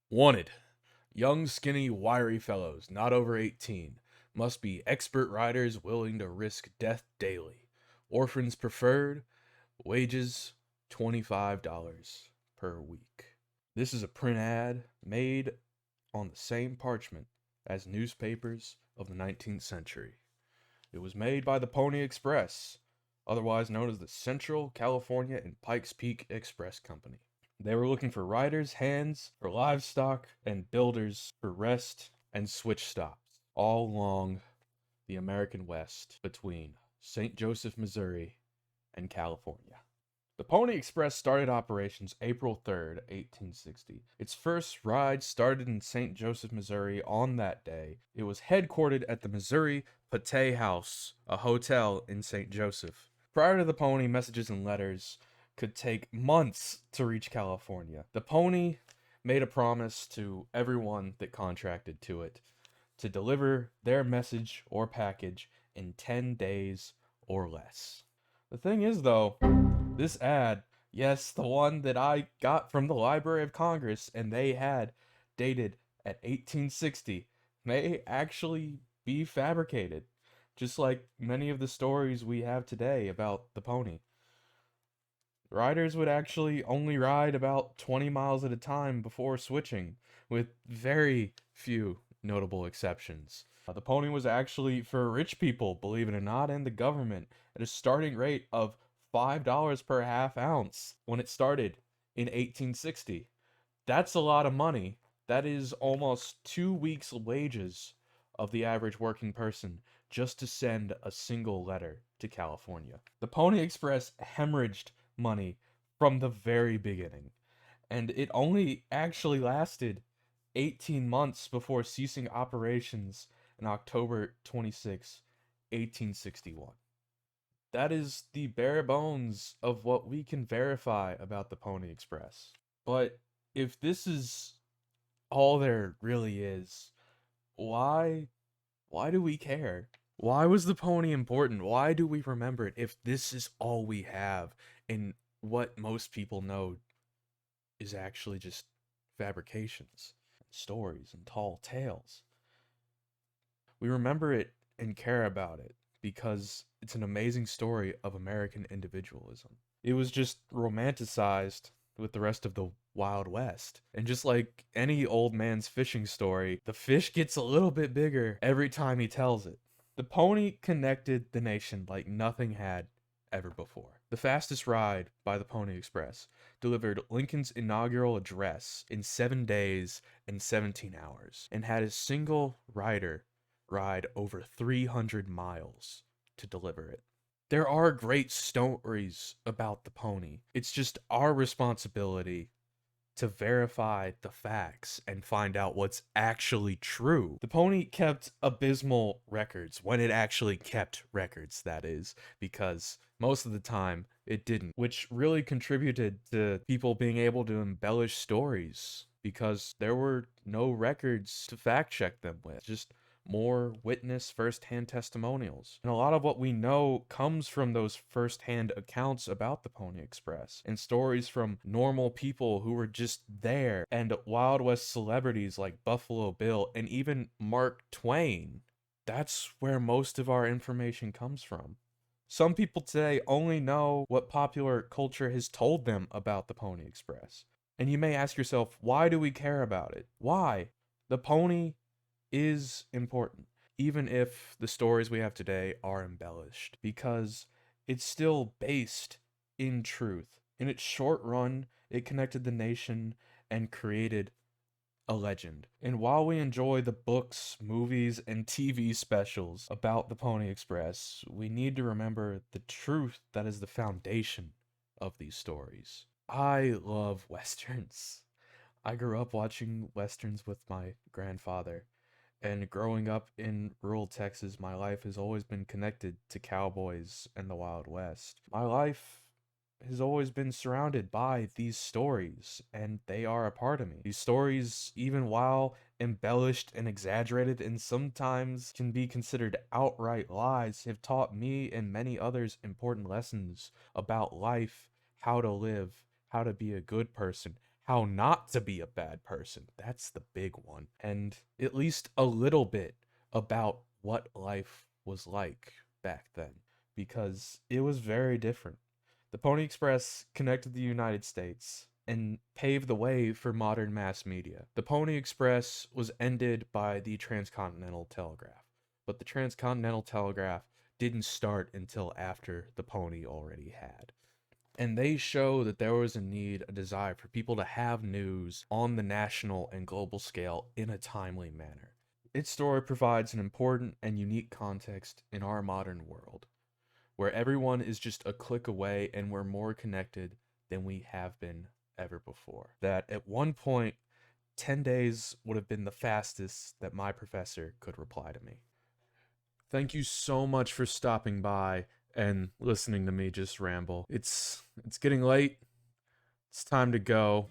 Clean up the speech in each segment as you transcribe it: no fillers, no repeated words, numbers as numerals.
Wanted. Young, skinny, wiry fellows, not over 18. Must be expert riders willing to risk death daily. Orphans preferred. Wages $25 per week. This is a print ad made on the same parchment as newspapers of the 19th century. It was made by the Pony Express, otherwise known as the Central California and Pikes Peak Express Company. They were looking for riders, hands for livestock, and builders for rest and switch stops, all along the American West between St. Joseph, Missouri, and California. The Pony Express started operations April 3rd, 1860. Its first ride started in St. Joseph, Missouri on that day. It was headquartered at the Missouri Pate House, a hotel in St. Joseph. Prior to the Pony, messages and letters could take months to reach California. The Pony made a promise to everyone that contracted to it to deliver their message or package in 10 days or less. The thing is, though, this ad, yes, the one that I got from the Library of Congress and they had dated at 1860, may actually be fabricated, just like many of the stories we have today about the pony. Riders would actually only ride about 20 miles at a time before switching, with very few notable exceptions. The pony was actually for rich people, believe it or not, and the government at a starting rate of $5 per half ounce when it started in 1860. That's a lot of money. That is almost 2 weeks' wages of the average working person just to send a single letter to California. The Pony Express hemorrhaged money from the very beginning, and it only actually lasted 18 months before ceasing operations on October 26, 1861. That is the bare bones of what we can verify about the Pony Express. But if this is all there really is, why why do we care? Why was the pony important? Why do we remember it if this is all we have and what most people know is actually just fabrications, stories, and tall tales? We remember it and care about it because it's an amazing story of American individualism. It was just romanticized with the rest of the Wild West. And just like any old man's fishing story, the fish gets a little bit bigger every time he tells it. The pony connected the nation like nothing had ever before. The Fastest Ride by the Pony Express delivered Lincoln's inaugural address in 7 days and 17 hours and had a single rider ride over 300 miles to deliver it. There are great stories about the pony. It's just our responsibility to verify the facts and find out what's actually true. The pony kept abysmal records when it actually kept records, that is, because most of the time it didn't, which really contributed to people being able to embellish stories because there were no records to fact check them with. Just more witness first-hand testimonials. And a lot of what we know comes from those first-hand accounts about the Pony Express and stories from normal people who were just there and Wild West celebrities like Buffalo Bill and even Mark Twain. That's where most of our information comes from. Some people today only know what popular culture has told them about the Pony Express. And you may ask yourself, why do we care about it? Why? The pony is important, even if the stories we have today are embellished, because it's still based in truth. In its short run, it connected the nation and created a legend. And while we enjoy the books, movies, and TV specials about the Pony Express, we need to remember the truth that is the foundation of these stories. I love westerns. I grew up watching westerns with my grandfather. And growing up in rural Texas, my life has always been connected to cowboys and the Wild West. My life has always been surrounded by these stories, and they are a part of me. These stories, even while embellished and exaggerated and sometimes can be considered outright lies, have taught me and many others important lessons about life, how to live, how to be a good person, how not to be a bad person. That's the big one. And at least a little bit about what life was like back then, because it was very different. The Pony Express connected the United States and paved the way for modern mass media. The Pony Express was ended by the Transcontinental Telegraph, but the Transcontinental Telegraph didn't start until after the Pony already had. And they show that there was a need, a desire for people to have news on the national and global scale in a timely manner. Its story provides an important and unique context in our modern world, where everyone is just a click away and we're more connected than we have been ever before. That at one point, 10 days would have been the fastest that my professor could reply to me. Thank you so much for stopping by and listening to me just ramble. It's getting late. It's time to go.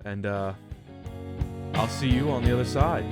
And I'll see you on the other side.